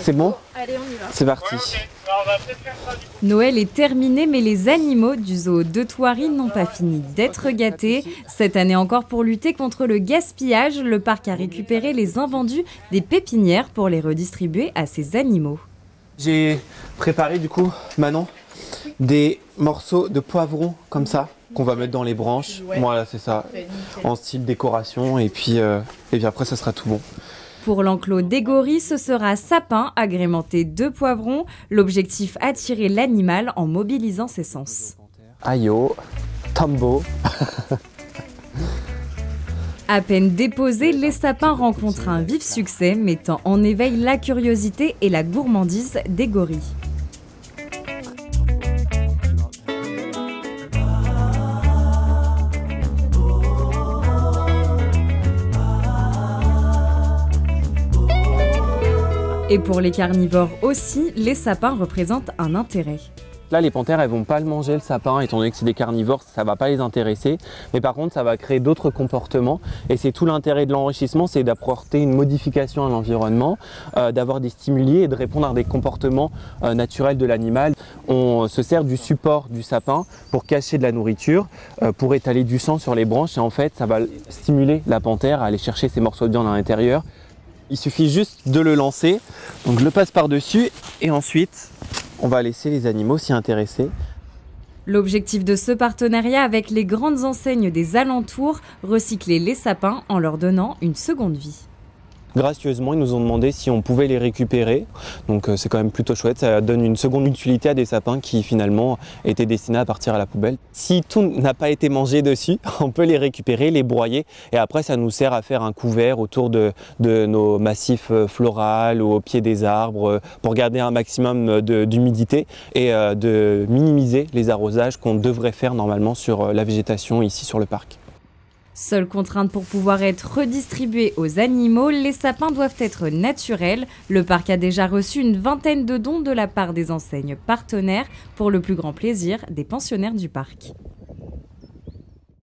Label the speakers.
Speaker 1: C'est bon?
Speaker 2: Allez, on y va.
Speaker 1: C'est parti.
Speaker 3: Noël est terminé, mais les animaux du zoo de Thoiry n'ont pas fini d'être gâtés. Cette année encore, pour lutter contre le gaspillage, le parc a récupéré les invendus des pépinières pour les redistribuer à ses animaux.
Speaker 1: J'ai préparé du coup, Manon, des morceaux de poivron comme ça, qu'on va mettre dans les branches.
Speaker 2: Ouais.
Speaker 1: Voilà, c'est ça, en style décoration, et puis après ça sera tout bon.
Speaker 3: Pour l'enclos des gorilles, ce sera sapin agrémenté de poivrons. L'objectif, attirer l'animal en mobilisant ses sens.
Speaker 1: Ayo, Tombo.
Speaker 3: À peine déposés, les sapins rencontrent un vif succès, mettant en éveil la curiosité et la gourmandise des gorilles. Et pour les carnivores aussi, les sapins représentent un intérêt.
Speaker 1: Là, les panthères, elles vont pas le manger, le sapin, étant donné que c'est des carnivores, ça va pas les intéresser. Mais par contre, ça va créer d'autres comportements. Et c'est tout l'intérêt de l'enrichissement, c'est d'apporter une modification à l'environnement, d'avoir des stimuli et de répondre à des comportements naturels de l'animal. On se sert du support du sapin pour cacher de la nourriture, pour étaler du sang sur les branches. Et en fait, ça va stimuler la panthère à aller chercher ses morceaux de viande à l'intérieur. Il suffit juste de le lancer. Donc je le passe par-dessus et ensuite, on va laisser les animaux s'y intéresser.
Speaker 3: L'objectif de ce partenariat avec les grandes enseignes des alentours, recycler les sapins en leur donnant une seconde vie.
Speaker 1: Gracieusement, ils nous ont demandé si on pouvait les récupérer. Donc c'est quand même plutôt chouette, ça donne une seconde utilité à des sapins qui finalement étaient destinés à partir à la poubelle. Si tout n'a pas été mangé dessus, on peut les récupérer, les broyer et après ça nous sert à faire un couvert autour de nos massifs floraux ou au pied des arbres pour garder un maximum d'humidité et de minimiser les arrosages qu'on devrait faire normalement sur la végétation ici sur le parc.
Speaker 3: Seule contrainte pour pouvoir être redistribués aux animaux, les sapins doivent être naturels. Le parc a déjà reçu une vingtaine de dons de la part des enseignes partenaires pour le plus grand plaisir des pensionnaires du parc.